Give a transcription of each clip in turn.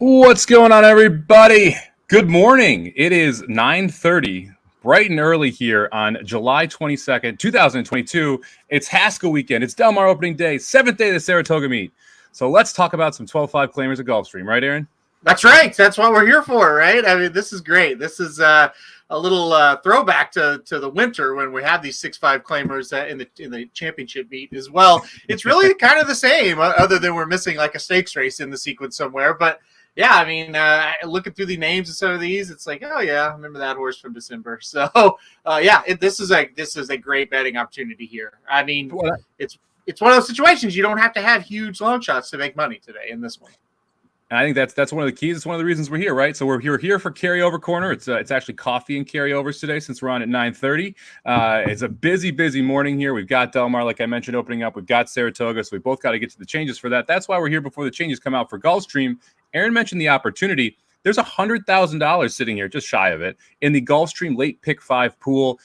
What's going on, everybody? Good morning. It is 9:30, bright and early here on July 22nd, 2022. It's Haskell weekend. It's Del Mar opening day, 7th day of the Saratoga meet. So let's talk about some 12-5 claimers at Gulfstream, right, Aaron? That's right. That's what we're here for, right? I mean, this is great. This is a little throwback to the winter when we have these 6-5 claimers in the championship meet as well. It's really kind of the same, other than we're missing like a stakes race in the sequence somewhere. But yeah, I mean, looking through the names of some of these, it's like, oh yeah, I remember that horse from December. So this is a great betting opportunity here. I mean, it's one of those situations you don't have to have huge long shots to make money today in this one. And I think that's one of the keys. It's one of the reasons we're here, right? So we're here for Carryover Corner. It's actually coffee and carryovers today since we're on at 9:30. It's a busy morning here. We've got Del Mar, like I mentioned, opening up. We've got Saratoga, so we both got to get to the changes for that. That's why we're here before the changes come out for Gulfstream. Aaron mentioned the opportunity. There's $100,000 sitting here, just shy of it, in the Gulfstream late pick 5 pool.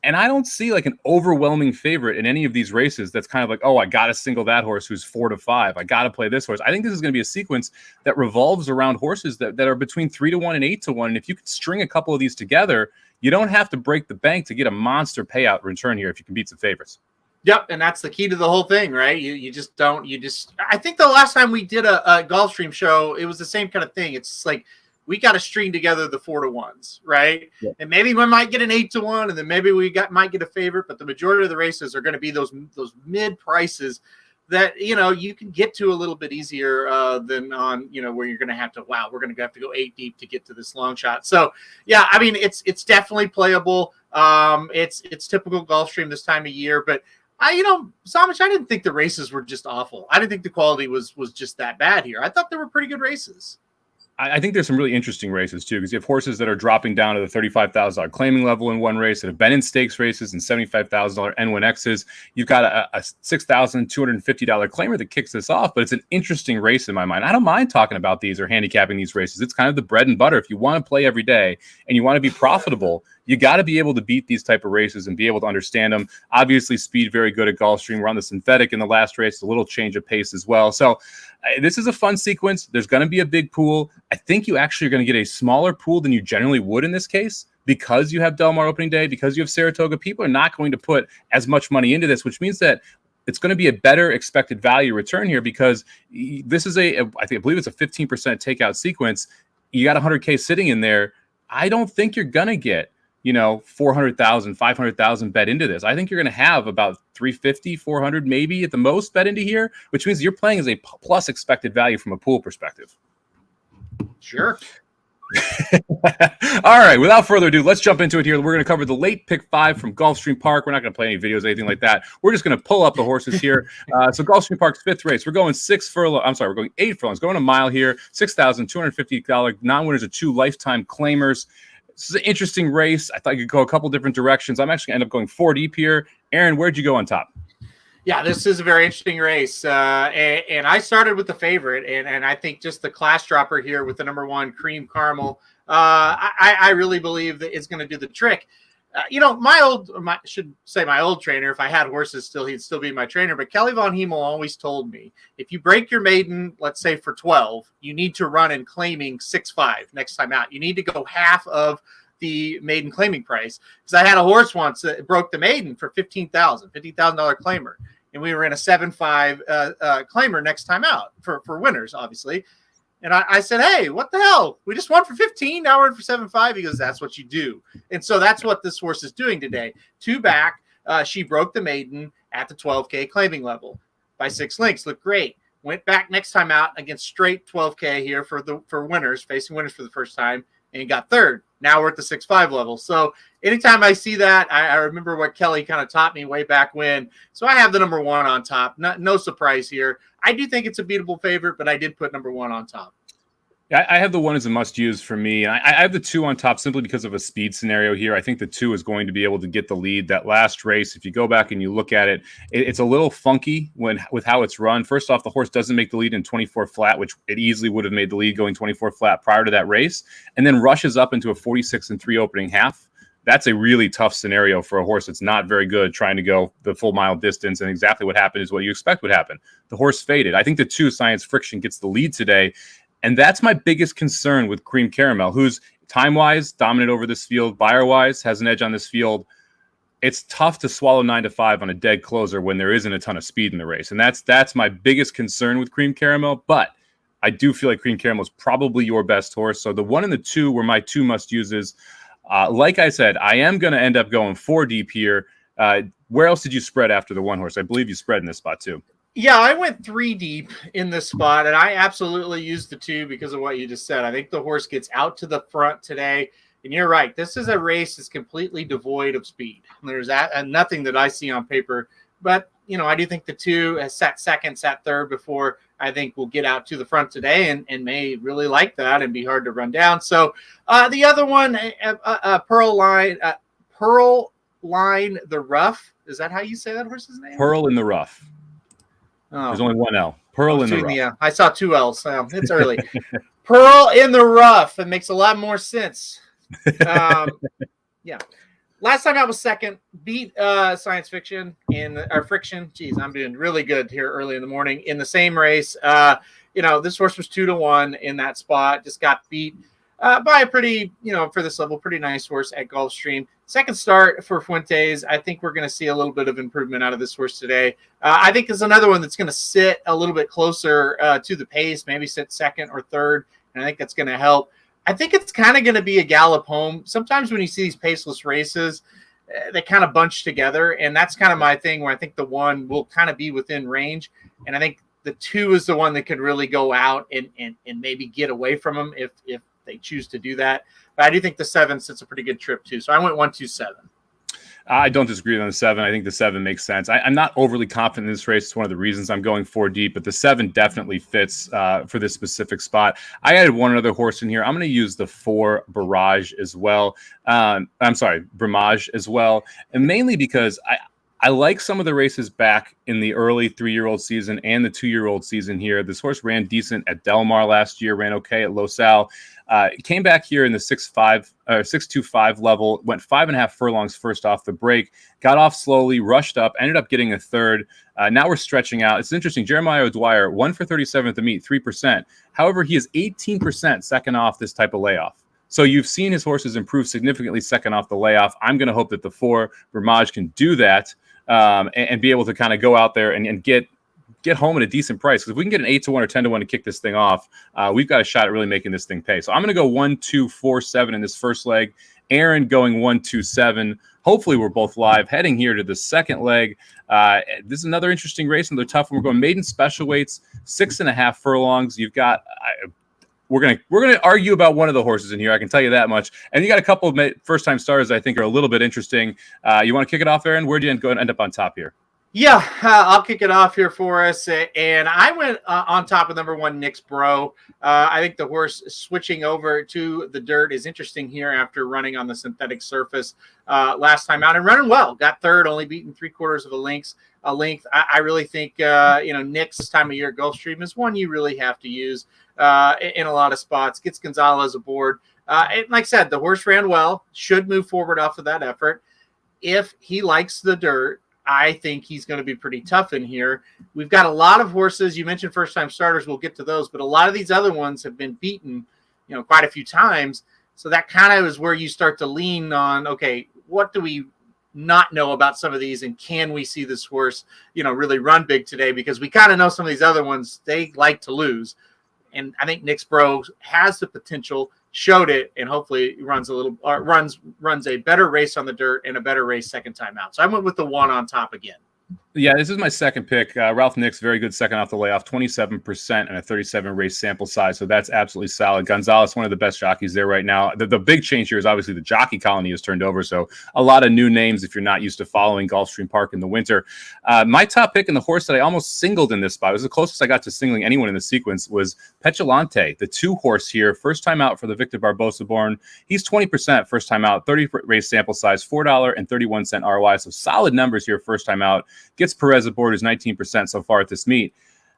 And I don't see like an overwhelming favorite in any of these races that's kind of like, oh, I got to single that horse who's 4-5. I got to play this horse. I think this is going to be a sequence that revolves around horses that are between 3-1 and 8-1. And if you could string a couple of these together, you don't have to break the bank to get a monster payout return here if you can beat some favorites. Yep, and that's the key to the whole thing, right? I think the last time we did a Gulfstream show, it was the same kind of thing. It's like, we got to string together the 4-1s, right? Yeah. And maybe we might get an 8-1, and then maybe might get a favorite, but the majority of the races are going to be those mid prices that, you can get to a little bit easier than on, where you're going to have to, we're going to have to go 8 deep to get to this long shot. So yeah, I mean, it's definitely playable. It's typical Gulfstream this time of year, but Somich, I didn't think the races were just awful. I didn't think the quality was just that bad here. I thought they were pretty good races. I think there's some really interesting races, too, because you have horses that are dropping down to the $35,000 claiming level in one race that have been in stakes races and $75,000 N1Xs. You've got a $6,250 claimer that kicks this off, but it's an interesting race in my mind. I don't mind talking about these or handicapping these races. It's kind of the bread and butter. If you want to play every day and you want to be profitable, you got to be able to beat these type of races and be able to understand them. Obviously, speed very good at Gulfstream. We're on the synthetic in the last race, a little change of pace as well. So this is a fun sequence. There's going to be a big pool. I think you actually are going to get a smaller pool than you generally would in this case because you have Del Mar opening day, because you have Saratoga. People are not going to put as much money into this, which means that it's going to be a better expected value return here because this is I believe it's a 15% takeout sequence. You got 100K sitting in there. I don't think you're going to get 400,000, 500,000 bet into this. I think you're going to have about 350, 400 maybe at the most bet into here, which means you're playing as a plus expected value from a pool perspective. Sure. All right, without further ado, let's jump into it here. We're going to cover the late pick 5 from Gulfstream Park. We're not going to play any videos, anything like that. We're just going to pull up the horses here. So Gulfstream Park's 5th race. We're going 8 furlongs. Going a mile here. $6,250 non-winners of 2 lifetime claimers. This is an interesting race. I thought you could go a couple different directions. I'm actually going to end up going 4 deep here. Aaron, where'd you go on top? Yeah, this is a very interesting race. And I started with the favorite, and I think just the class dropper here with the number 1 Cream Caramel, I really believe that it's going to do the trick. My old trainer, if I had horses he'd still be my trainer, but Kelly Von Hemel always told me, if you break your maiden, let's say for 12, you need to run in claiming 6-5 next time out. You need to go half of the maiden claiming price. Because I had a horse once that broke the maiden for $15,000 claimer. And we were in a 7-5 claimer next time out for winners, obviously. And I said, hey, what the hell? We just won for 15. Now we're in for 7-5. He goes, that's what you do. And so that's what this horse is doing today. 2 back. She broke the maiden at the 12K claiming level by 6 lengths. Looked great. Went back next time out against straight 12K here for winners, facing winners for the first time, and he got 3rd. Now we're at the 6-5 level. So anytime I see that, I remember what Kelly kind of taught me way back when. So I have the number 1 on top. No surprise here. I do think it's a beatable favorite, but I did put number 1 on top. I have the 1 as a must-use for me. I have the 2 on top simply because of a speed scenario here. I think the 2 is going to be able to get the lead. That last race, if you go back and you look at it, it's a little funky with how it's run. First off, the horse doesn't make the lead in 24 flat, which it easily would have made the lead going 24 flat prior to that race, and then rushes up into a 46-3 opening half. That's a really tough scenario for a horse that's not very good trying to go the full mile distance. And exactly what happened is what you expect would happen. The horse faded. I think the 2 Science Friction gets the lead today. And that's my biggest concern with Cream Caramel, who's time-wise dominant over this field, buyer-wise has an edge on this field. It's tough to swallow 9-5 on a dead closer when there isn't a ton of speed in the race. And that's my biggest concern with Cream Caramel. But I do feel like Cream Caramel is probably your best horse. So the 1 and the 2 were my 2 must-uses. Like I said, I am going to end up going 4 deep here. Where else did you spread after the 1 horse? I believe you spread in this spot too. Yeah, I went 3 deep in this spot, and I absolutely used the 2 because of what you just said. I think the horse gets out to the front today, and you're right. This is a race that's completely devoid of speed. There's nothing that I see on paper, but I do think the 2 has sat second, sat third before. I think will get out to the front today and may really like that and be hard to run down. So the other one, Pearl Line the Rough. Is that how you say that horse's name? Pearl in the Rough. Oh. There's only 1 L. Pearl in the Rough. Yeah, I saw 2 L's. It's early. Pearl in the Rough. It makes a lot more sense. Yeah. Last time I was second, beat Science Fiction or Friction. Geez, I'm doing really good here early in the morning in the same race. This horse was 2-1 in that spot. Just got beat by a pretty, for this level, pretty nice horse at Gulfstream. Second start for Fuentes. I think we're going to see a little bit of improvement out of this horse today. I think there's another one that's going to sit a little bit closer to the pace, maybe sit second or third, and I think that's going to help. I think it's kind of going to be a gallop home. Sometimes when you see these paceless races, they kind of bunch together, and that's kind of my thing where I think the 1 will kind of be within range, and I think the 2 is the one that could really go out and maybe get away from them if they choose to do that. But I do think the 7 sits a pretty good trip too. So I went 1-2-7. I don't disagree on the 7. I think the 7 makes sense. I'm not overly confident in this race. It's one of the reasons I'm going 4 deep, but the 7 definitely fits for this specific spot. I added one other horse in here. I'm going to use the 4 Barrage as well. Bramage as well. And mainly because I like some of the races back in the early 3-year-old season and the 2-year-old season here. This horse ran decent at Del Mar last year, ran okay at Los Al. Came back here in the 6.25 level, went 5.5 furlongs first off the break, got off slowly, rushed up, ended up getting a third. Now we're stretching out. It's interesting. Jeremiah O'Dwyer, 1 for 37 at the meet, 3%. However, he is 18% second off this type of layoff. So you've seen his horses improve significantly second off the layoff. I'm going to hope that the 4 Bramage can do that and be able to kind of go out there and get home at a decent price. Because if we can get an 8-1 or 10-1 to kick this thing off, we've got a shot at really making this thing pay. So I'm going to go 1-2-4-7 in this first leg. Aaron going 1-2-7. Hopefully we're both live. Heading here to the second leg. This is another interesting race, another tough one. We're going maiden special weights, 6.5 furlongs. You've got we're gonna argue about one of the horses in here. I can tell you that much. And you got a couple of first-time starters I think are a little bit interesting. You want to kick it off, Aaron? Where'd you end up on top here? Yeah, I'll kick it off here for us. And I went on top of number 1, Nick's Bro. I think the horse switching over to the dirt is interesting here after running on the synthetic surface last time out and running well. Got third, only beaten 3/4 of a length. I really think, Nick's time of year Gulfstream is one you really have to use in a lot of spots. Gets Gonzalez aboard. And like I said, the horse ran well, should move forward off of that effort. If he likes the dirt, I think he's going to be pretty tough in here. We've got a lot of horses. You mentioned first-time starters. We'll get to those. But a lot of these other ones have been beaten, quite a few times. So that kind of is where you start to lean on, okay, what do we not know about some of these? And can we see this horse, really run big today? Because we kind of know some of these other ones, they like to lose. And I think Nick's Bro has the potential, showed it, and hopefully runs a better race on the dirt and a better race second time out. So I went with the 1 on top again. Yeah, this is my second pick. Ralph Nix, very good second off the layoff, 27% and a 37 race sample size. So that's absolutely solid. Gonzalez, one of the best jockeys there right now. The big change here is obviously the jockey colony has turned over. So a lot of new names if you're not used to following Gulfstream Park in the winter. My top pick and the horse that I almost singled in this spot, it was the closest I got to singling anyone in the sequence, was Petulante, the 2 horse here. First time out for the Victor Barbosa born. He's 20% first time out, 30 race sample size, $4.31 ROI. So solid numbers here first time out. Gets Perez aboard, who's 19% so far at this meet.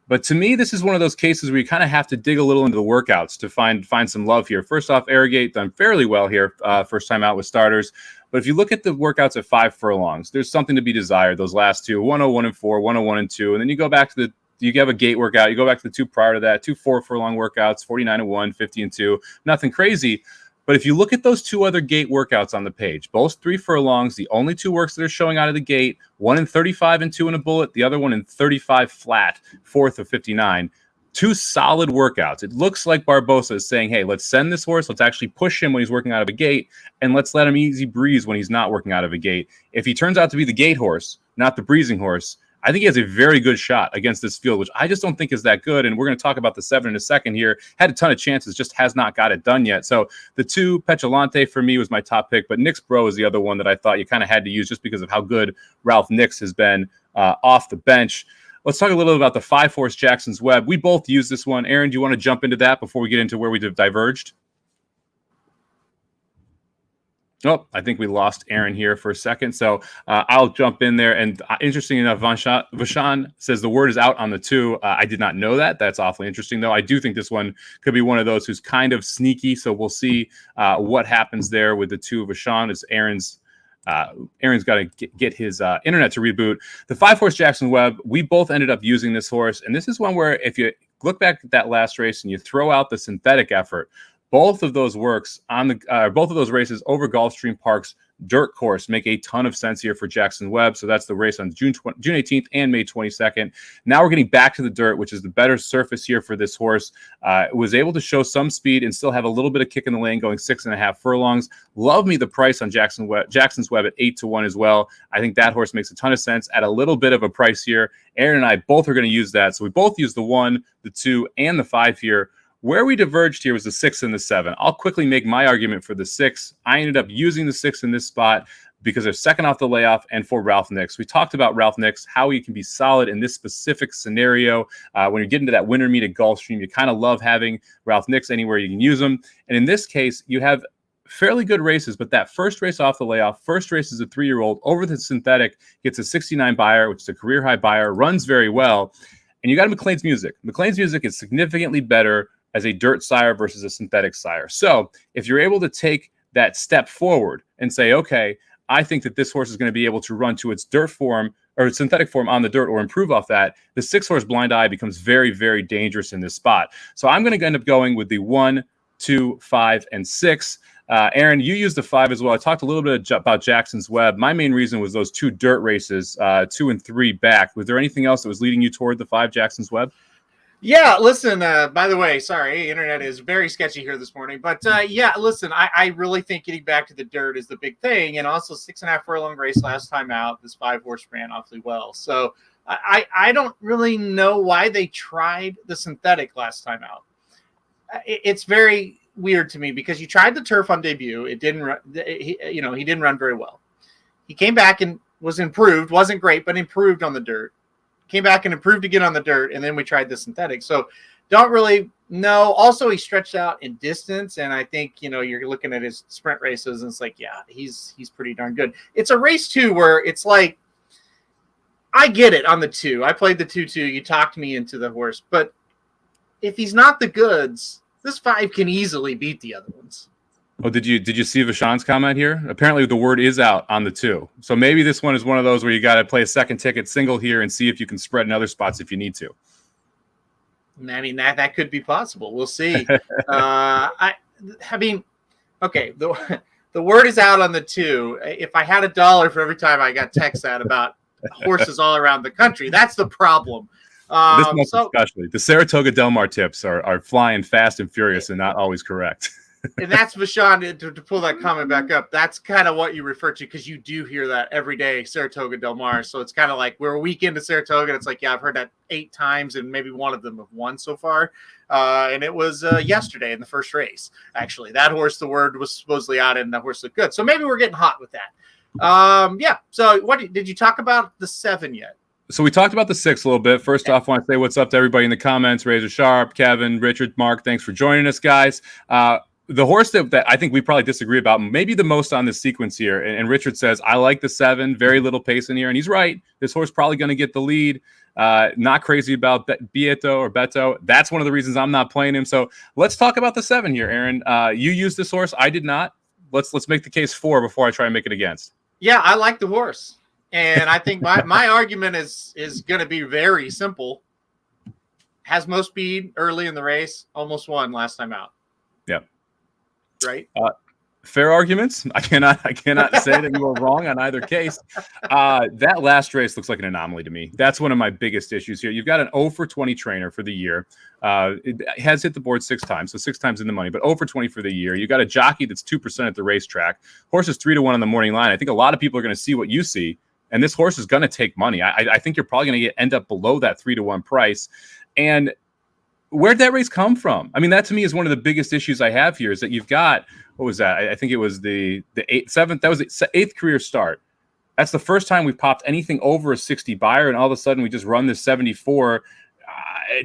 But to me, this is one of those cases where you kind of have to dig a little into the workouts to find some love here. First off, Arrogate done fairly well here, first time out with starters. But if you look at the workouts at 5 furlongs, there's something to be desired. Those last two, 101 and 4, 101 and 2. And then you go back to you have a gate workout. You go back to the two prior to that, 2 4-furlong workouts, 49-1, 50-2, nothing crazy. But if you look at those 2 other gate workouts on the page, both 3 furlongs, the only 2 works that are showing out of the gate, one in 35-2 in a bullet, the other one in 35 flat, 4th of 59. 2 solid workouts. It looks like Barbosa is saying, hey, let's send this horse. Let's actually push him when he's working out of a gate, and let's let him easy breeze when he's not working out of a gate. If he turns out to be the gate horse, not the breezing horse, I think he has a very good shot against this field, which I just don't think is that good. And we're going to talk about the 7 in a second here. Had a ton of chances, just has not got it done yet. So the 2, Petulante for me was my top pick, but Nix Bro is the other one that I thought you kind of had to use just because of how good Ralph Nix has been off the bench. Let's talk a little about the 5-horse Jackson's Web. We both use this one. Aaron, do you want to jump into that before we get into where we diverged? Oh, I think we lost Aaron here for a second. So I'll jump in there. And interesting enough, Vashan says the word is out on the 2. I did not know that. That's awfully interesting, though. I do think this one could be one of those who's kind of sneaky. So we'll see what happens there with the 2 of Vashan as Aaron's got to get his internet to reboot. The 5-horse Jackson Webb, we both ended up using this horse. And this is one where if you look back at that last race and you throw out the synthetic effort, both of those works on the both of those races over Gulfstream Park's dirt course make a ton of sense here for Jackson Webb. So that's the race on June 18th and May 22nd. Now we're getting back to the dirt, which is the better surface here for this horse. It was able to show some speed and still have a little bit of kick in the lane, going 6.5 furlongs. Love me the price on Jackson's Webb at 8-1 as well. I think that horse makes a ton of sense at a little bit of a price here. Aaron and I both are going to use that. So we both use the 1, the 2, and the 5 here. Where we diverged here was the 6 and the 7. I'll quickly make my argument for the 6. I ended up using the 6 in this spot because they're second off the layoff and for Ralph Nix. We talked about Ralph Nix, how he can be solid in this specific scenario. When you get into that winter meet at Gulfstream, you kind of love having Ralph Nix anywhere you can use him. And in this case, you have fairly good races, but that first race off the layoff, first race is a 3-year-old over the synthetic, gets a 69 buyer, which is a career high buyer, runs very well. And you got McLean's Music. McLean's Music is significantly better as a dirt sire versus a synthetic sire. So if you're able to take that step forward and say, okay, I think that this horse is going to be able to run to its dirt form or its synthetic form on the dirt or improve off that, the 6-horse Blind Eye becomes very, very dangerous in this spot. So I'm going to end up going with the 1, 2, 5, and 6. Aaron, you used the 5 as well. I talked a little bit about Jackson's Webb. My main reason was those 2 dirt races, 2 and 3 back. Was there anything else that was leading you toward the 5 Jackson's Webb? Yeah, listen, by the way, sorry, internet is very sketchy here this morning. But yeah, listen, I really think getting back to the dirt is the big thing. And also 6.5 furlong race last time out, this 5-horse ran awfully well. So I don't really know why they tried the synthetic last time out. It's very weird to me because you tried the turf on debut. It didn't run, he didn't run very well. He came back and was improved, wasn't great, but improved on the dirt. Came back and improved again on the dirt, and then we tried the synthetic. So don't really know. Also, he stretched out in distance, and I think, you're looking at his sprint races, and it's like, yeah, he's pretty darn good. It's a race, too, where it's like, I get it on the 2. I played the 2-2. You talked me into the horse. But if he's not the goods, this 5 can easily beat the other ones. Oh, did you see Vashan's comment here? Apparently the word is out on the 2. So maybe this one is one of those where you got to play a second ticket single here and see if you can spread in other spots if you need to. I mean, that could be possible. We'll see. I mean, okay, the word is out on the 2. If I had $1 for every time I got texts out about horses all around the country, that's the problem. This month especially. The Saratoga Del Mar tips are flying fast and furious and not always correct. And that's Vashan, to pull that comment back up. That's kind of what you refer to because you do hear that every day, Saratoga Del Mar. So it's kind of like we're a week into Saratoga. And it's like, yeah, I've heard that 8 times and maybe one of them have won so far. And it was yesterday in the first race. Actually, that horse, the word was supposedly out and that horse looked good. So maybe we're getting hot with that. Yeah. So what did you talk about the 7 yet? So we talked about the 6 a little bit. First off, I want to say what's up to everybody in the comments. Razor Sharp, Kevin, Richard, Mark, thanks for joining us, guys. The horse that I think we probably disagree about maybe the most on this sequence here, and Richard says, I like the 7, very little pace in here. And he's right. This horse probably going to get the lead. Not crazy about Beto. That's one of the reasons I'm not playing him. So let's talk about the 7 here, Aaron. You used this horse. I did not. Let's make the case for before I try and make it against. Yeah, I like the horse. And I think my argument is going to be very simple. has most speed early in the race, almost won last time out. Yeah. Right. Fair arguments. I cannot say that you are wrong on either case. That last race looks like an anomaly to me. That's one of my biggest issues here. You've got an 0 for 20 trainer for the year. It has hit the board 6 times, so 6 times in the money, but 0 for 20 for the year. You got a jockey that's 2% at the racetrack. Horse is 3-1 on the morning line. I think a lot of people are going to see what you see, and this horse is going to take money. I think you're probably going to end up below that 3-1 price. And where'd that race come from? I mean, that to me is one of the biggest issues I have here is that you've got, what was that? I think it was the 7th. That was the 8th career start. That's the first time we've popped anything over a 60 buyer, and all of a sudden we just run this 74.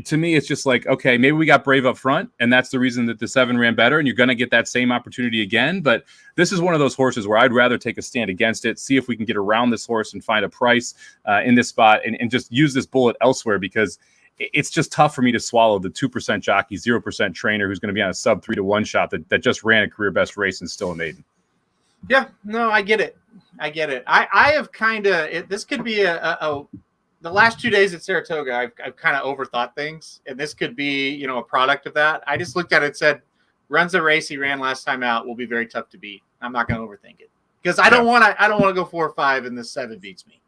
To me, it's just like, okay, maybe we got brave up front, and that's the reason that the 7 ran better, and you're going to get that same opportunity again. But this is one of those horses where I'd rather take a stand against it, see if we can get around this horse and find a price in this spot and just use this bullet elsewhere, because it's just tough for me to swallow the 2% jockey, 0% trainer who's going to be on a sub 3-1 shot that just ran a career best race and still a maiden. Yeah, no, I get it. I have kind of, this could be the last 2 days at Saratoga, I've kind of overthought things, and this could be, a product of that. I just looked at it and said, runs the race he ran last time out will be very tough to beat. I'm not going to overthink it because I don't want to go 4 or 5 and this 7 beats me,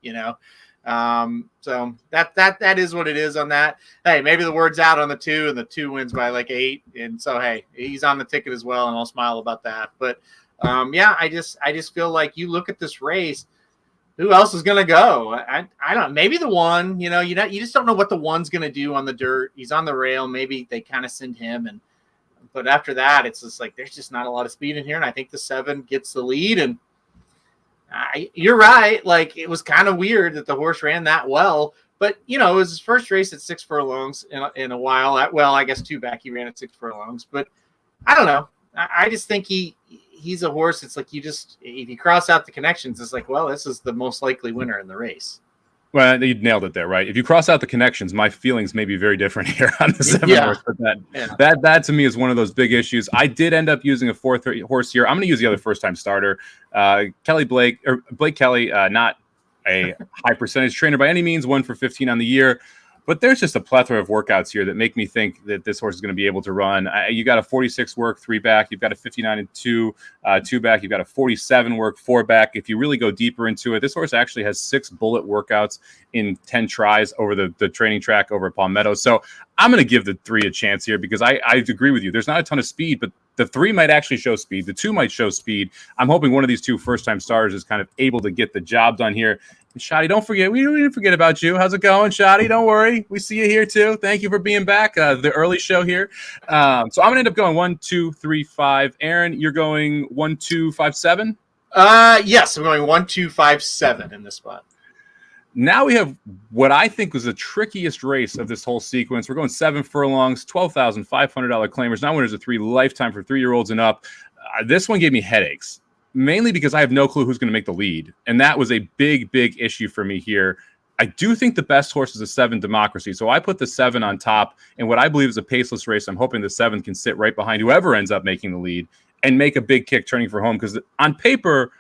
So that is what it is on that. Hey, maybe the word's out on the 2 and the 2 wins by like 8. And so, hey, he's on the ticket as well. And I'll smile about that. But I just feel like you look at this race, who else is going to go? I don't, maybe the 1, you just don't know what the 1's going to do on the dirt. He's on the rail. Maybe they kind of send him. But after that, it's just like, there's just not a lot of speed in here. And I think the 7 gets the lead, and you're right. Like, it was kind of weird that the horse ran that well, but it was his first race at 6 furlongs in a while. I guess 2 back he ran at 6 furlongs, but I don't know. I just think he's a horse. It's like if you cross out the connections, it's like, well, this is the most likely winner in the race. Well, you nailed it there, right? If you cross out the connections, my feelings may be very different here on the 7 horse. But that to me is one of those big issues. I did end up using a 4th horse here. I'm going to use the other first-time starter, Blake Kelly. Not a high percentage trainer by any means, 1 for 15 on the year. But there's just a plethora of workouts here that make me think that this horse is going to be able to run. You got a 46 work 3 back. You've got a 59 and 2 back. You've got a 47 work 4 back. If you really go deeper into it, this horse actually has 6 bullet workouts in 10 tries over the training track over at Palmetto. So I'm going to give the 3 a chance here because I agree with you. There's not a ton of speed, but the 3 might actually show speed. The 2 might show speed. I'm hoping one of these 2 first-time starters is kind of able to get the job done here. And Shotty, don't forget, we didn't forget about you. How's it going, Shotty? Don't worry. We see you here, too. Thank you for being back. The early show here. So I'm going to end up going 1, 2, 3, 5. Aaron, you're going 1, 2, 5, 7? Yes, I'm going 1, 2, 5, 7 in this spot. Now we have what I think was the trickiest race of this whole sequence. We're going 7 furlongs, $12,500 claimers, not winners of 3, lifetime for 3-year-olds and up. This one gave me headaches, mainly because I have no clue who's going to make the lead. And that was a big, big issue for me here. I do think the best horse is a 7 Democracy. So I put the 7 on top. And what I believe is a paceless race. I'm hoping the 7 can sit right behind whoever ends up making the lead and make a big kick turning for home. Because on paper,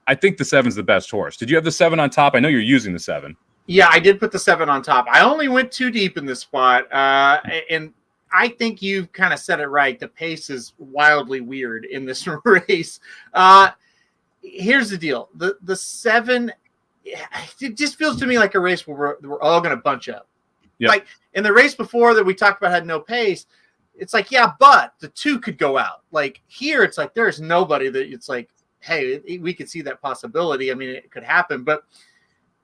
I think the 7's the best horse. Did you have the 7 on top? I know you're using the 7. Yeah, I did put the 7 on top. I only went too deep in this spot. And I think you've kind of said it right. The pace is wildly weird in this race. Here's the deal. The 7, it just feels to me like a race where we're all going to bunch up. Yep. Like in the race before that we talked about had no pace. It's like, yeah, but the 2 could go out. Like here, it's like there's nobody that it's like, hey, we could see that possibility. I mean, it could happen, but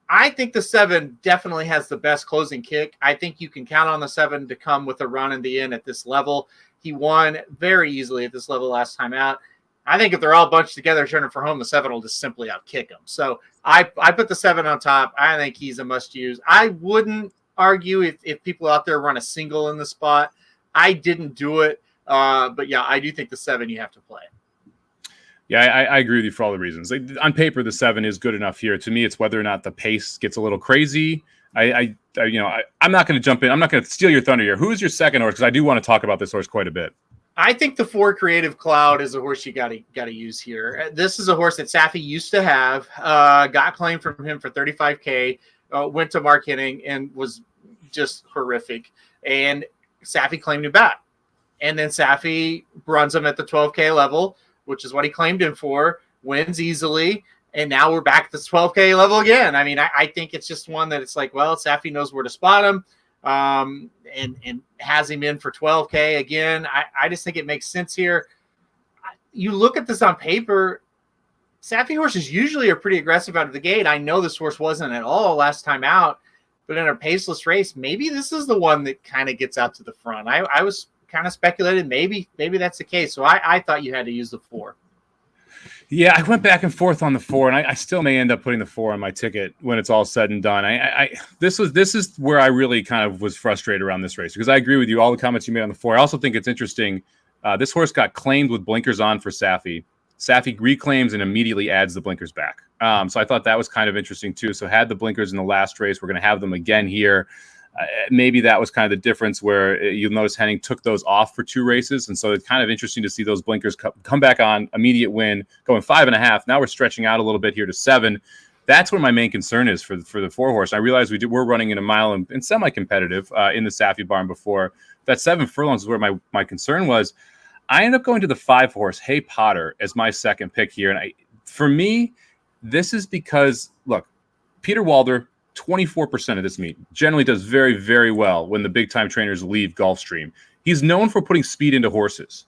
I think the 7 definitely has the best closing kick. I think you can count on the 7 to come with a run in the end at this level. He won very easily at this level last time out. I think if they're all bunched together turning for home, the 7 will just simply outkick him. So I put the 7 on top. I think he's a must-use. I wouldn't argue if people out there run a single in the spot. I didn't do it. But, yeah, I do think the 7 you have to play. Yeah, I agree with you for all the reasons. Like, on paper, the 7 is good enough here. To me, it's whether or not the pace gets a little crazy. I'm not going to jump in. I'm not going to steal your thunder here. Who is your second horse? Because I do want to talk about this horse quite a bit. I think the 4 Creative Cloud is a horse you got to use here. This is a horse that Safi used to have. Got claimed from him for $35K. Went to Mark Henning and was just horrific. And Safi claimed him back. And then Safi runs him at the 12K level, which is what he claimed him for, wins easily. And now we're back at the 12K level again. I mean, I think it's just one that it's like, well, Safi knows where to spot him, and has him in for 12K again. I just think it makes sense here. You look at this on paper, Safi horses usually are pretty aggressive out of the gate. I know this horse wasn't at all last time out, but in a paceless race, maybe this is the one that kind of gets out to the front. I was kind of speculating maybe that's the case. So I thought you had to use the 4. Yeah, I went back and forth on the 4, and I still may end up putting the 4 on my ticket when it's all said and done. This is where I really kind of was frustrated around this race, because I agree with you, all the comments you made on the 4. I also think it's interesting. This horse got claimed with blinkers on for Safi. Safi reclaims and immediately adds the blinkers back. So I thought that was kind of interesting too. So had the blinkers in the last race, we're going to have them again here. Maybe that was kind of the difference, where you'll notice Henning took those off for 2 races. And so it's kind of interesting to see those blinkers come back on, immediate win, going 5.5. Now we're stretching out a little bit here to 7. That's where my main concern is for the 4 horse. I realize we're running in a mile and semi-competitive in the Safi barn before. That 7 furlongs is where my concern was. I ended up going to the 5 horse, Hey Potter, as my second pick here. And for me, this is because, look, Peter Walder, 24% of this meet, generally does very, very well when the big-time trainers leave Gulfstream. He's known for putting speed into horses.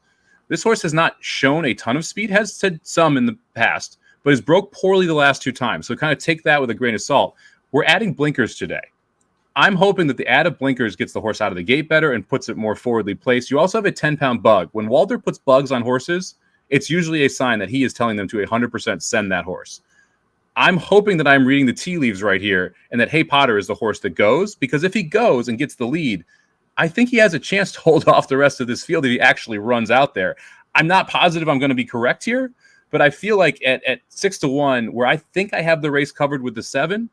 This horse has not shown a ton of speed, has said some in the past, but has broke poorly the last 2 times. So kind of take that with a grain of salt. We're adding blinkers today. I'm hoping that the add of blinkers gets the horse out of the gate better and puts it more forwardly placed. You also have a 10-pound bug. When Walder puts bugs on horses, it's usually a sign that he is telling them to 100% send that horse. I'm hoping that I'm reading the tea leaves right here, and that Hey Potter is the horse that goes, because if he goes and gets the lead, I think he has a chance to hold off the rest of this field if he actually runs out there. I'm not positive I'm going to be correct here, but I feel like at 6-1, where I think I have the race covered with the 7,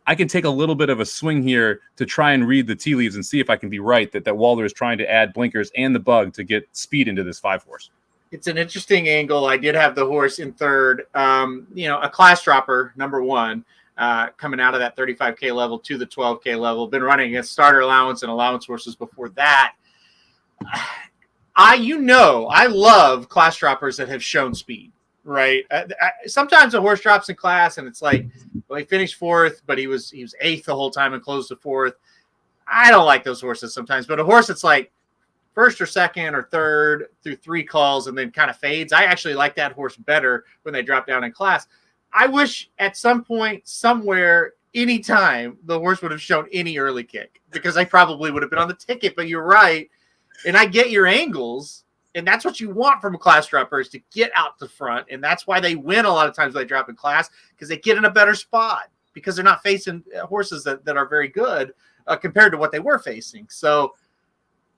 I can take a little bit of a swing here to try and read the tea leaves and see if I can be right that Walder is trying to add blinkers and the bug to get speed into this 5 horse. It's an interesting angle. I did have the horse in 3rd. A class dropper, number 1, coming out of that 35K level to the 12K level. Been running against starter allowance and allowance horses before that. I love class droppers that have shown speed. Right. Sometimes a horse drops in class and it's like, well, he finished 4th, but he was 8th the whole time and closed to 4th. I don't like those horses sometimes, but a horse that's like 1st or 2nd or 3rd through 3 calls and then kind of fades, I actually like that horse better when they drop down in class. I wish at some point, somewhere, anytime, the horse would have shown any early kick, because I probably would have been on the ticket. But you're right. And I get your angles. And that's what you want from a class dropper, is to get out the front. And that's why they win a lot of times when they drop in class, because they get in a better spot, because they're not facing horses that are very good compared to what they were facing. So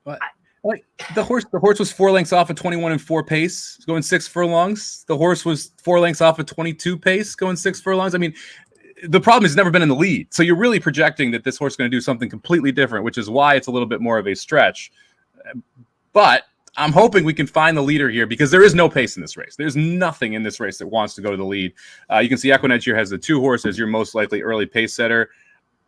the horse was 4 lengths off a 21-4 pace, going 6 furlongs. The horse was 4 lengths off a 22 pace, going 6 furlongs. I mean, the problem is he's never been in the lead. So you're really projecting that this horse is going to do something completely different, which is why it's a little bit more of a stretch. But I'm hoping we can find the leader here, because there is no pace in this race. There's nothing in this race that wants to go to the lead. You can see Equinedge here has the 2 horses, your most likely early pace setter.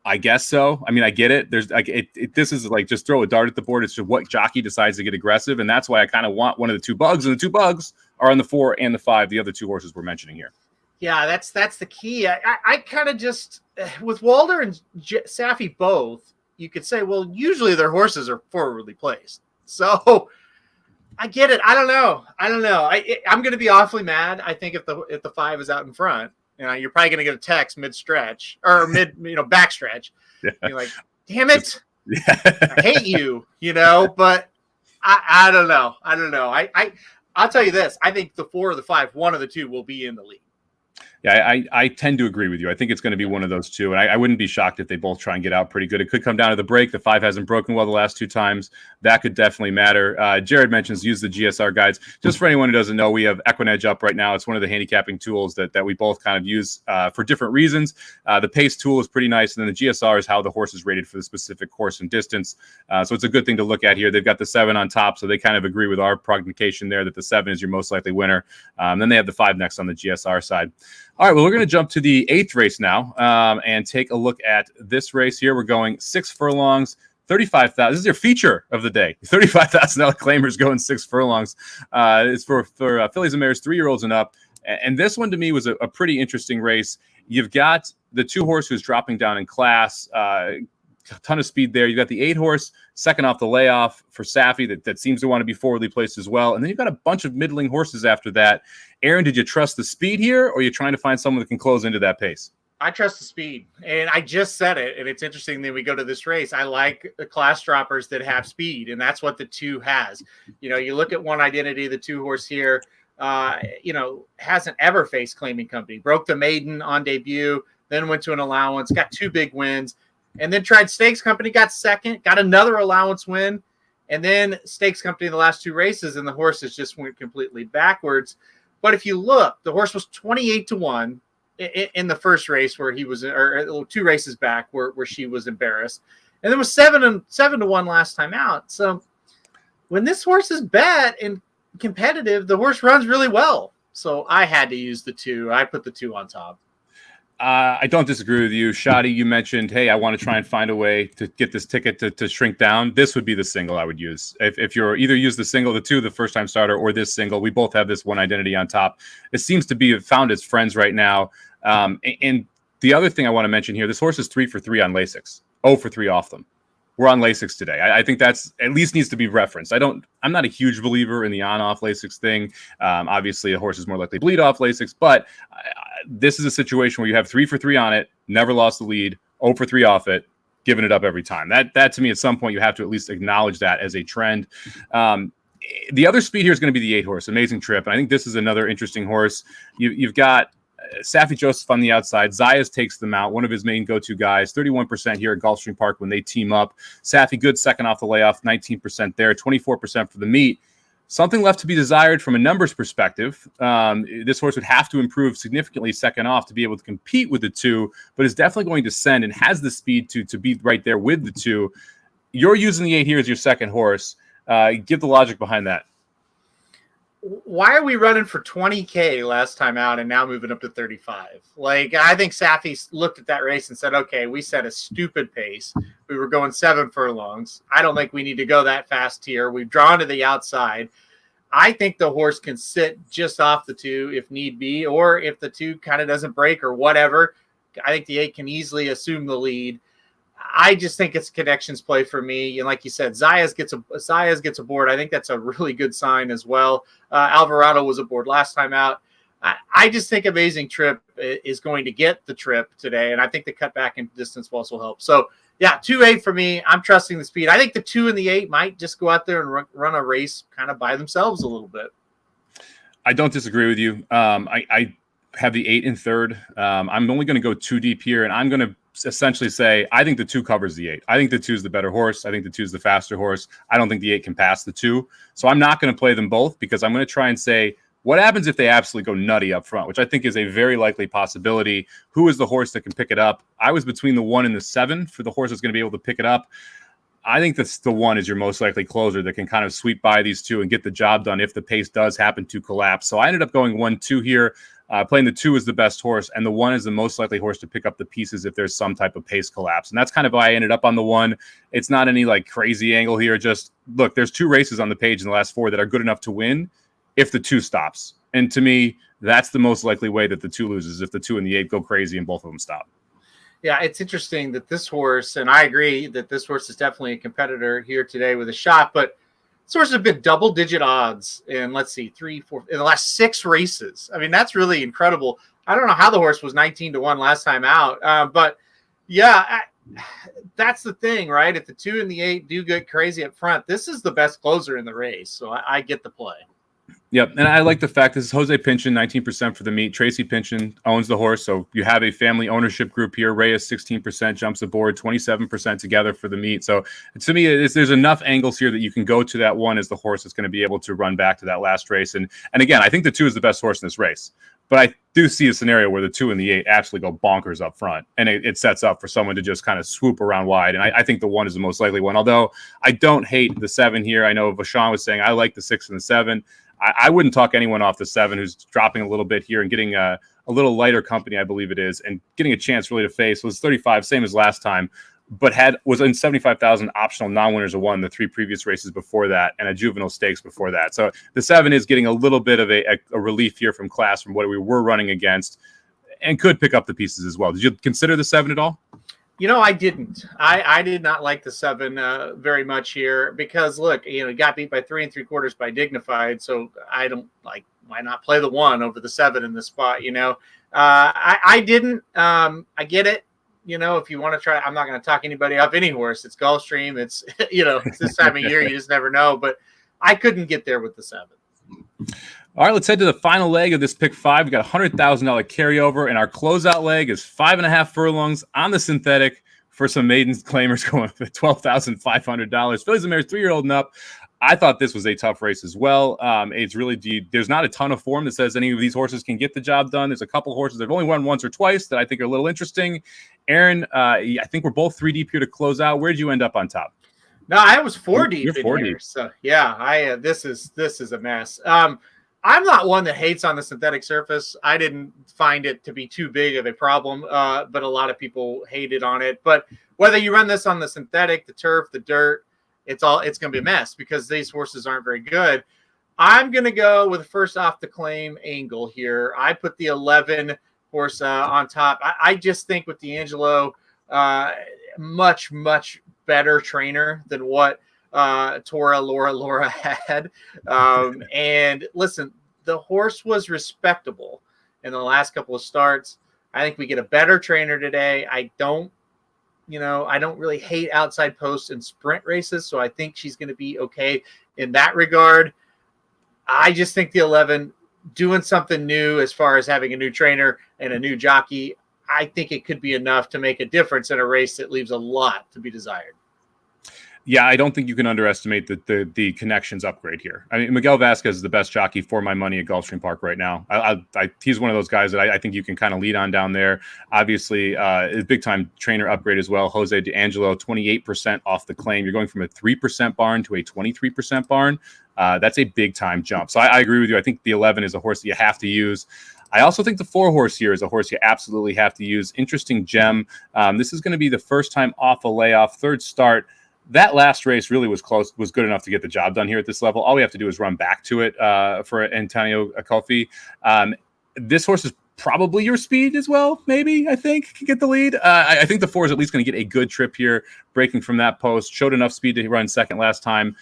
I guess so. I mean, I get it. There's like this is like just throw a dart at the board. It's just what jockey decides to get aggressive, and that's why I kind of want one of the 2 bugs, and the 2 bugs are on the 4 and the 5. The other 2 horses we're mentioning here. Yeah, that's the key. I kind of just, with Walder and Safi both, you could say, well, usually their horses are forwardly placed. So I get it. I don't know. I'm going to be awfully mad, I think, if the 5 is out in front. You're probably going to get a text mid-stretch or backstretch. Yeah. You're like, damn it. Yeah. I hate you, but I don't know. I'll tell you this. I think the 4 or the 5, one of the 2 will be in the lead. Yeah, I tend to agree with you. I think it's going to be one of those 2, and I wouldn't be shocked if they both try and get out pretty good. It could come down to the break. The 5 hasn't broken well the last 2 times. That could definitely matter. Jared mentions use the GSR guides. Just for anyone who doesn't know, we have Equinedge up right now. It's one of the handicapping tools that we both kind of use for different reasons. The pace tool is pretty nice, and then the GSR is how the horse is rated for the specific course and distance. So it's a good thing to look at here. They've got the 7 on top, so they kind of agree with our prognostication there that the 7 is your most likely winner. Then they have the 5 next on the GSR side. All right, well, we're going to jump to the 8th race now and take a look at this race here. We're going 6 furlongs, $35,000. This is your feature of the day. $35,000 claimers going 6 furlongs. It's for fillies and mares, 3-year-olds and up. And this one to me was a pretty interesting race. You've got the 2 horse who's dropping down in class. A ton of speed there. You've got the 8 horse, second off the layoff for Safi that seems to want to be forwardly placed as well. And then you've got a bunch of middling horses after that. Aaron, did you trust the speed here, or are you trying to find someone that can close into that pace? I trust the speed, and I just said it, and it's interesting that we go to this race. I like the class droppers that have speed, and that's what the 2 has. You look at One Identity, the 2 horse here, hasn't ever faced claiming company. Broke the maiden on debut, then went to an allowance, got 2 big wins, and then tried Stakes Company, got second, got another allowance win, and then Stakes Company in the last 2 races, and the horses just went completely backwards. But if you look, the horse was 28-1 in the first race where he was, or 2 races back where she was embarrassed, and then was 7-1 last time out. So when this horse is bet and competitive, the horse runs really well. So I had to use the 2. I put the 2 on top. I don't disagree with you. Shadi, you mentioned, hey, I want to try and find a way to get this ticket to shrink down. This would be the single I would use. If you're either use the single, the 2, the first-time starter, or this single, we both have this One Identity on top. It seems to be found its friends right now. And the other thing I want to mention here, this horse is 3 for 3 on Lasix, 0 for 3 off them. We're on Lasix today. I think that's at least needs to be referenced. I'm not a huge believer in the on-off Lasix thing. Obviously, a horse is more likely to bleed off Lasix, but this is a situation where you have 3 for 3 on it, never lost the lead, 0 for 3 off it, giving it up every time. That to me, at some point, you have to at least acknowledge that as a trend. The other speed here is going to be the 8 horse, Amazing Trip. And I think this is another interesting horse. You've got Safi Joseph on the outside. Zayas takes them out, one of his main go-to guys. 31% here at Gulfstream Park when they team up. Safi good second off the layoff, 19% there, 24% for the meet. Something left to be desired from a numbers perspective. This horse would have to improve significantly second off to be able to compete with the 2, but is definitely going to send and has the speed to be right there with the 2. You're using the 8 here as your second horse. Give the logic behind that. Why are we running for 20K last time out and now moving up to 35? Like, I think Safi looked at that race and said, okay, we set a stupid pace. We were going 7 furlongs. I don't think we need to go that fast here. We've drawn to the outside. I think the horse can sit just off the 2 if need be, or if the 2 kind of doesn't break or whatever. I think the 8 can easily assume the lead. I just think it's a connections play for me. And like you said, Zayas gets aboard. I think that's a really good sign as well. Alvarado was aboard last time out. I just think Amazing Trip is going to get the trip today. And I think the cut back in distance will also help. So yeah, 2-8 for me. I'm trusting the speed. I think the 2 and the 8 might just go out there and run a race kind of by themselves a little bit. I don't disagree with you. I have the 8 in third. I'm only going to go 2 deep here, and I'm going to essentially say I think the 2 covers the 8. I think the 2 is the better horse. I think the 2 is the faster horse. I don't think the 8 can pass the 2. So I'm not going to play them both because I'm going to try and say, what happens if they absolutely go nutty up front, which I think is a very likely possibility. Who is the horse that can pick it up? I was between the 1 and the 7 for the horse that's going to be able to pick it up. I think that's the 1 is your most likely closer that can kind of sweep by these 2 and get the job done if the pace does happen to collapse. So I ended up going 1-2 here. Playing the 2 is the best horse, and the 1 is the most likely horse to pick up the pieces if there's some type of pace collapse. And that's kind of why I ended up on the 1. It's not any like crazy angle here. Just look, there's 2 races on the page in the last 4 that are good enough to win if the 2 stops. And to me, that's the most likely way that the 2 loses, if the 2 and the 8 go crazy and both of them stop. Yeah, it's interesting that this horse, and I agree that this horse is definitely a competitor here today with a shot, but this horse has been double-digit odds in, let's see, 3, 4, in the last 6 races. I mean, that's really incredible. I don't know how the horse was 19-1 last time out, but yeah, that's the thing, right? If the 2 and the 8 do get crazy up front, this is the best closer in the race, so I get the play. Yep, and I like the fact this is Jose Pinchin, 19% for the meet. Tracy Pinchin owns the horse, so you have a family ownership group here. Reyes, 16%, jumps aboard, 27% together for the meet. So to me, there's enough angles here that you can go to that 1 as the horse that's going to be able to run back to that last race. And again, I think the 2 is the best horse in this race. But I do see a scenario where the 2 and the 8 actually go bonkers up front, and it sets up for someone to just kind of swoop around wide. And I think the 1 is the most likely one, although I don't hate the 7 here. I know Vashon was saying I like the 6 and the 7. I wouldn't talk anyone off the 7 who's dropping a little bit here and getting a little lighter company, I believe it is, and getting a chance really to face. Was 35, same as last time. but was in 75,000 optional non-winners of one the 3 previous races before that, and a juvenile stakes before that. So the 7 is getting a little bit of a relief here from class from what we were running against, and could pick up the pieces as well. Did you consider the 7 at all? I didn't. I did not like the 7 very much here because, look, got beat by 3 3/4 by Dignified. So I don't like, why not play the 1 over the 7 in this spot? I didn't. I get it. If you want to try, I'm not going to talk anybody off any horse. It's Gulfstream. It's, it's this time of year. You just never know. But I couldn't get there with the 7. All right, let's head to the final leg of this pick 5. We got $100,000 carryover, and our closeout leg is 5.5 furlongs on the synthetic for some maiden claimers going for $12,500. Fillies and Mares 3-year-old and up. I thought this was a tough race as well. It's really there's not a ton of form that says any of these horses can get the job done. There's a couple horses that have only won once or twice that I think are a little interesting. Aaron, I think we're both 3 deep here to close out. Where'd you end up on top? No, I was 4 deep. You're 4 here. deep. So yeah, this is a mess. I'm not one that hates on the synthetic surface. I didn't find it to be too big of a problem, but a lot of people hated on it. But whether you run this on the synthetic, the turf, the dirt, it's going to be a mess because these horses aren't very good. I'm going to go with first off the claim angle here. I put the 11 horse on top. I just think with D'Angelo, much, much better trainer than what Laura had. And listen, the horse was respectable in the last couple of starts. I think we get a better trainer today. I don't really hate outside posts and sprint races, so I think she's going to be okay in that regard. I just think the 11 doing something new as far as having a new trainer and a new jockey, I think it could be enough to make a difference in a race that leaves a lot to be desired. Yeah, I don't think you can underestimate the connections upgrade here. I mean, Miguel Vasquez is the best jockey for my money at Gulfstream Park right now. He's one of those guys that I think you can kind of lead on down there. Obviously, a big-time trainer upgrade as well. Jose D'Angelo, 28% off the claim. You're going from a 3% barn to a 23% barn. That's a big-time jump. So I agree with you. I think the 11 is a horse that you have to use. I also think the 4 horse here is a horse you absolutely have to use. Interesting gem. This is going to be the first time off a layoff, 3rd start. That last race really was good enough to get the job done here at this level. All we have to do is run back to it for Antonio Acolfi. This horse is probably your speed as well, maybe, I think, can get the lead. I think the 4 is at least going to get a good trip here, breaking from that post. Showed enough speed to run second last time.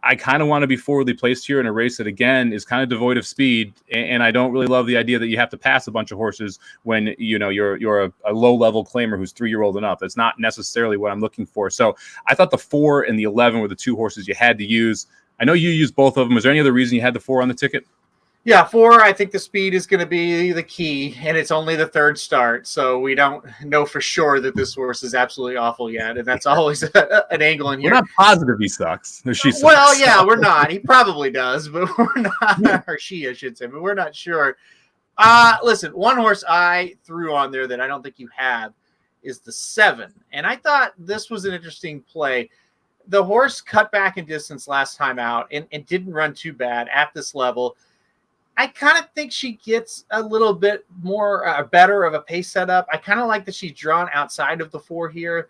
I kind of want to be forwardly placed here in a race that, again, is kind of devoid of speed, and I don't really love the idea that you have to pass a bunch of horses when you're a low-level claimer who's 3-year-old and up. That's not necessarily what I'm looking for. So I thought the 4 and the 11 were the 2 horses you had to use. I know you used both of them. Was there any other reason you had the 4 on the ticket? Yeah, 4, I think the speed is going to be the key, and it's only the 3rd start, so we don't know for sure that this horse is absolutely awful yet, and that's always an angle in here. We're not positive he sucks. Or she sucks. Well, yeah, we're not. He probably does, but we're not, or she, I should say, but we're not sure. Listen, one horse I threw on there that I don't think you have is the 7, and I thought this was an interesting play. The horse cut back in distance last time out and didn't run too bad at this level. I kind of think she gets a little bit more better of a pace setup. I kind of like that she's drawn outside of the 4 here.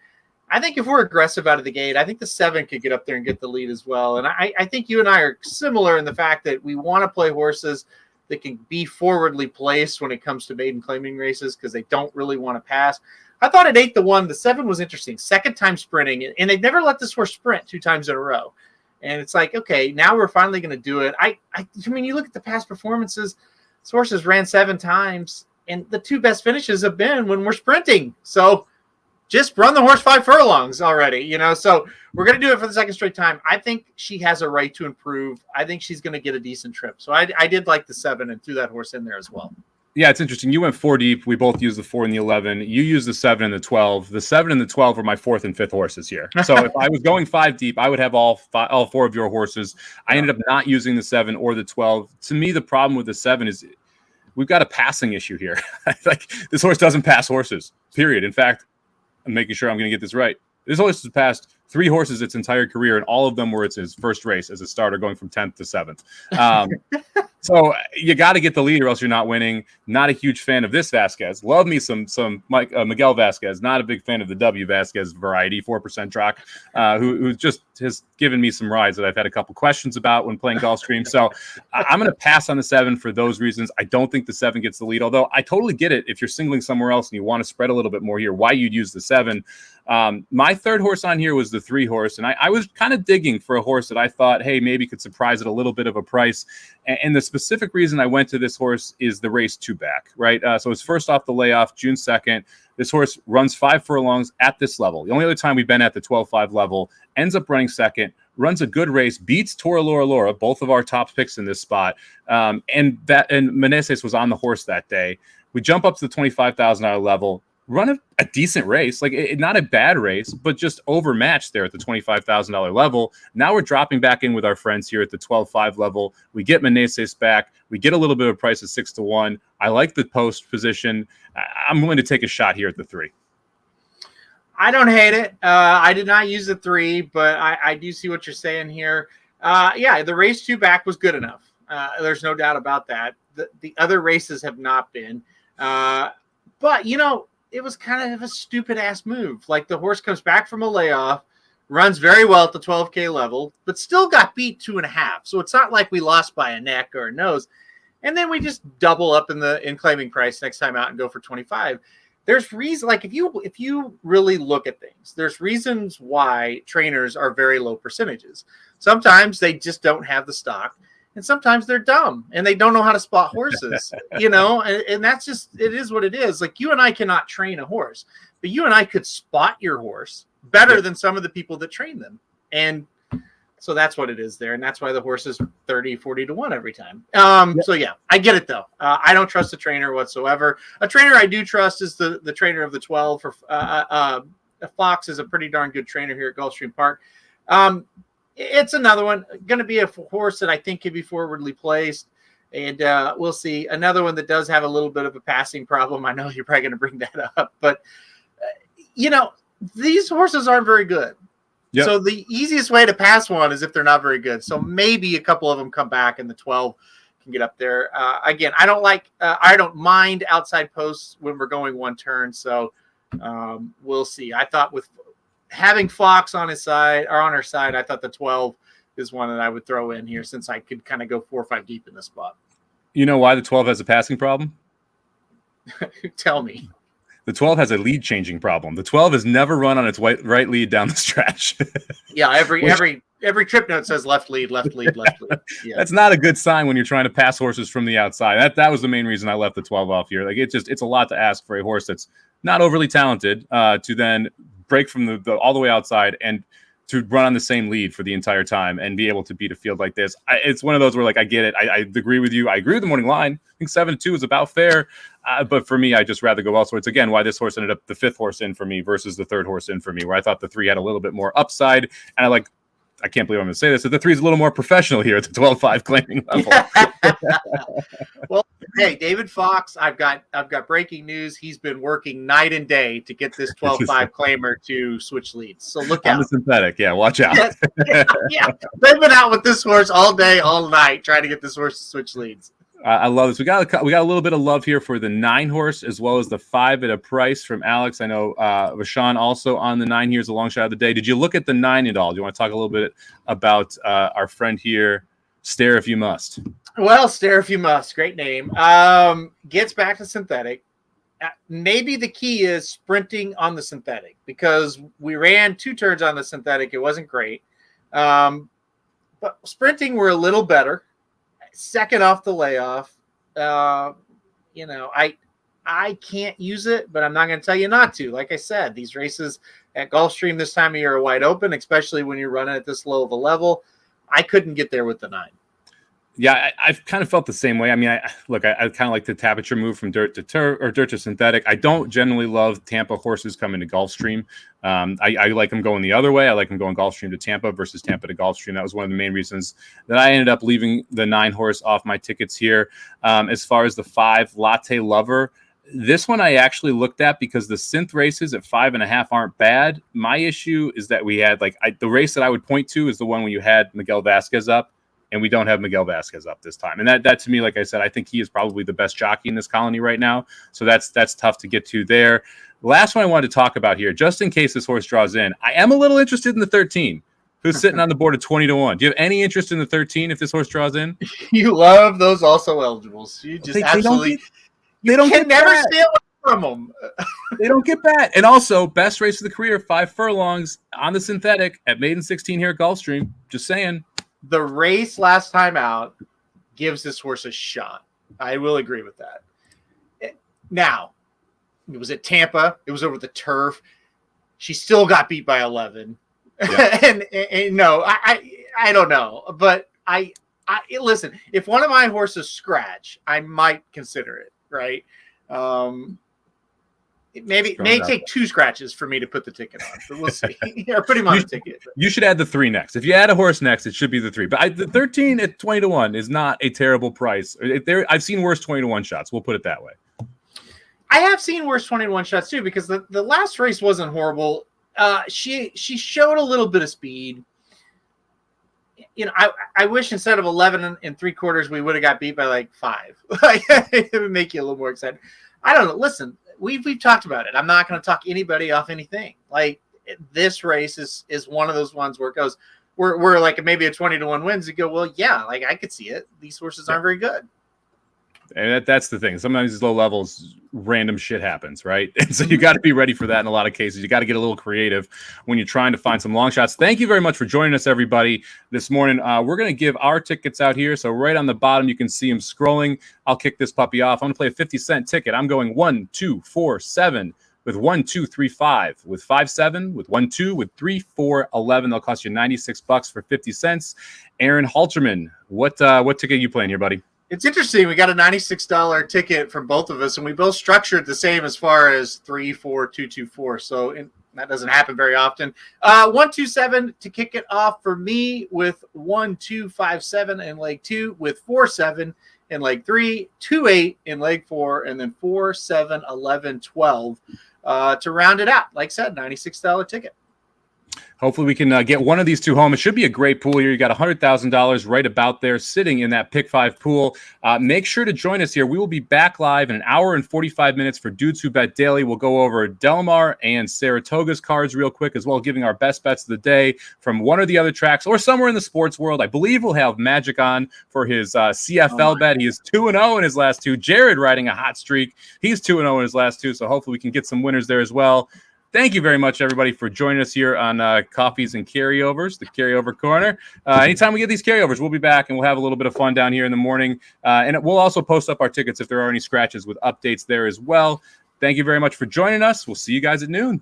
I think if we're aggressive out of the gate, I think the 7 could get up there and get the lead as well. And I think you and I are similar in the fact that we want to play horses that can be forwardly placed when it comes to maiden claiming races because they don't really want to pass. I thought at 8-1, the 7 was interesting. Second time sprinting, and they've never let this horse sprint 2 times in a row. And it's like, okay, now we're finally going to do it. I mean, you look at the past performances, this horse has ran 7 times, and the 2 best finishes have been when we're sprinting. So just run the horse 5 furlongs already, So we're going to do it for the 2nd straight time. I think she has a right to improve. I think she's going to get a decent trip. So I did like the 7 and threw that horse in there as well. Yeah, it's interesting. You went 4 deep. We both used the 4 and the 11. You used the 7 and the 12. The 7 and the 12 were my 4th and 5th horses here. So if I was going 5 deep, I would have all 4 of your horses. I ended up not using the 7 or the 12. To me, the problem with the 7 is we've got a passing issue here. Like this horse doesn't pass horses, period. In fact, I'm making sure I'm going to get this right. This horse has passed 3 horses its entire career, and all of them were his first race as a starter, going from 10th to 7th. So you got to get the lead or else you're not winning. Not a huge fan of this Vasquez. Love me some Miguel Vasquez. Not a big fan of the W Vasquez variety, 4% Drock, who just has given me some rides that I've had a couple questions about when playing Gulfstream. So I'm going to pass on the 7 for those reasons. I don't think the 7 gets the lead, although I totally get it if you're singling somewhere else and you want to spread a little bit more here, why you'd use the 7. My third horse on here was the 3 horse, and I was kind of digging for a horse that I thought, hey, maybe could surprise at a little bit of a price. And the specific reason I went to this horse is the race 2 back, right? So it's first off the layoff, June 2nd. This horse runs 5 furlongs at this level. The only other time we've been at the 12-5 level, ends up running second, runs a good race, beats Toralora, both of our top picks in this spot. And Meneses was on the horse that day. We jump up to the $25,000 level, run a decent race, like not a bad race, but just overmatched there at the $25,000 level. Now we're dropping back in with our friends here at the 12-5 level. We get Meneses back. We get a little bit of price at 6-1. I like the post position. I'm willing to take a shot here at the 3. I don't hate it. I did not use the 3, but I do see what you're saying here. Yeah, the race 2 back was good enough. There's no doubt about that. The other races have not been. But, it was kind of a stupid ass move. Like the horse comes back from a layoff, runs very well at the 12K level, but still got beat 2.5. So it's not like we lost by a neck or a nose. And then we just double up in claiming price next time out and go for 25. There's reason, like if you really look at things, there's reasons why trainers are very low percentages. Sometimes they just don't have the stock. And sometimes they're dumb and they don't know how to spot horses, and that's just, it is what it is. Like you and I cannot train a horse, but you and I could spot your horse better than some of the people that train them. And so that's what it is there. And that's why the horse is 30-40-1 every time. So yeah, I get it though. I don't trust a trainer whatsoever. A trainer I do trust is the trainer of the 12 for Fox is a pretty darn good trainer here at Gulfstream Park. It's another one, going to be a horse that I think could be forwardly placed, and we'll see. Another one that does have a little bit of a passing problem. I know you're probably going to bring that up, but, these horses aren't very good. Yep. So the easiest way to pass one is if they're not very good. So maybe a couple of them come back and the 12 can get up there. Again, I don't mind outside posts when we're going one turn, so we'll see. I thought with having Fox on his side or on her side, I thought the 12 is one that I would throw in here since I could kind of go 4 or 5 deep in this spot. You know why the 12 has a passing problem? Tell me. The 12 has a lead changing problem. The 12 has never run on its right lead down the stretch. Yeah, every trip note says left lead, left lead, left lead. Yeah. That's not a good sign when you're trying to pass horses from the outside. That was the main reason I left the 12 off here. Like it's a lot to ask for a horse that's not overly talented to then break from the all the way outside and to run on the same lead for the entire time and be able to beat a field like this. It's one of those where like I get it. I agree with you. I agree with the morning line. I think 7-2 is about fair. But for me, I just rather go elsewhere. It's again why this horse ended up the 5th horse in for me versus the 3rd horse in for me, where I thought the 3 had a little bit more upside. And I can't believe I'm going to say this, that the 3 is a little more professional here at the 12-5 claiming level. Well, hey, David Fox, I've got breaking news. He's been working night and day to get this 12-5 claimer to switch leads. So look out. On the synthetic, yeah, watch out. Yes. Yeah. They've been out with this horse all day, all night, trying to get this horse to switch leads. I love this. We got a little bit of love here for the 9 horse as well as the 5 at a price from Alex. I know Rashawn also on the 9 here is a long shot of the day. Did you look at the 9 at all? Do you want to talk a little bit about our friend here, Stare If You Must? Well, Stare If You Must, great name. Gets back to synthetic. Maybe the key is sprinting on the synthetic because we ran 2 turns on the synthetic. It wasn't great. But sprinting, we're a little better. Second off the layoff, I can't use it, but I'm not going to tell you not to. Like I said, these races at Gulfstream this time of year are wide open, especially when you're running at this low of a level. I couldn't get there with the 9. Yeah, I've kind of felt the same way. I mean, I kind of like the temperature move from dirt to turf or dirt to synthetic. I don't generally love Tampa horses coming to Gulfstream. I like them going the other way. I like them going Gulfstream to Tampa versus Tampa to Gulfstream. That was one of the main reasons that I ended up leaving the 9 horse off my tickets here. As far as the 5 Latte Lover, This one I actually looked at because the synth races at 5.5 aren't bad. My issue is that we had the race that I would point to is the one when you had Miguel Vasquez up, and we don't have Miguel Vasquez up this time. And that to me, like I said, I think he is probably the best jockey in this colony right now. So that's tough to get to there. The last one I wanted to talk about here, just in case this horse draws in, I am a little interested in the 13, who's sitting on the board at 20-1. Do you have any interest in the 13 if this horse draws in? You love those also eligibles. You just absolutely. They don't can get never bad. stay away from them. They don't get bad. And also, best race of the career, 5 furlongs on the synthetic at Maiden 16 here at Gulfstream. Just saying. The race last time out gives this horse a shot. I will agree with that. Now, it was at Tampa. It was over the turf. She still got beat by 11. Yeah. and no, I don't know. But I listen, if one of my horses scratch, I might consider it. Right. It may take 2 scratches for me to put the ticket on, but we'll see. Or pretty much a ticket. You should add the 3 next. If you add a horse next, it should be the 3. But the 13 at 20-1 is not a terrible price. I've seen worse 20-1 shots. We'll put it that way. I have seen worse 21 shots too, because the last race wasn't horrible. She showed a little bit of speed. You know, I wish instead of 11 3/4, we would have got beat by like 5. It would make you a little more excited. I don't know. Listen, we've talked about it. I'm not going to talk anybody off anything. Like, this race is one of those ones where it goes, we're like maybe a 20-1 wins. You go, well, yeah, like I could see it. These horses aren't very good. And that's the thing. Sometimes these low levels, random shit happens, right? And so you got to be ready for that in a lot of cases. You got to get a little creative when you're trying to find some long shots. Thank you very much for joining us, everybody, this morning. We're going to give our tickets out here. So right on the bottom, you can see them scrolling. I'll kick this puppy off. I'm going to play a 50-cent ticket. I'm going 1, 2, 4, 7 with 1, 2, 3, 5 with 5, 7 with 1, 2 with 3, 4, 11. They'll cost you $96 for 50 cents. Aaron Halterman, what ticket are you playing here, buddy? It's interesting. We got a $96 ticket from both of us, and we both structured the same as far as 3, 4, 2, 2, 4. So that doesn't happen very often. 1, 2, 7 to kick it off for me with 1, 2, 5, 7 in leg 2, with 4, 7 in leg 3, 2, 8 in leg 4, and then 4, 7, 11, 12 to round it out. Like I said, $96 ticket. Hopefully we can get one of these 2 home. It should be a great pool here. You got $100,000 right about there sitting in that pick 5 pool. Make sure to join us here. We will be back live in 1 hour and 45 minutes for Dudes Who Bet Daily. We'll go over Del Mar and Saratoga's cards real quick, as well as giving our best bets of the day from one or the other tracks or somewhere in the sports world. I believe we'll have Magic on for his CFL bet. He is 2-0 in his last 2. Jared riding a hot streak. He's 2-0 in his last 2, so hopefully we can get some winners there as well. Thank you very much, everybody, for joining us here on Coffees and Carryovers, the Carryover Corner. Anytime we get these carryovers, we'll be back, and we'll have a little bit of fun down here in the morning. And we'll also post up our tickets if there are any scratches with updates there as well. Thank you very much for joining us. We'll see you guys at noon.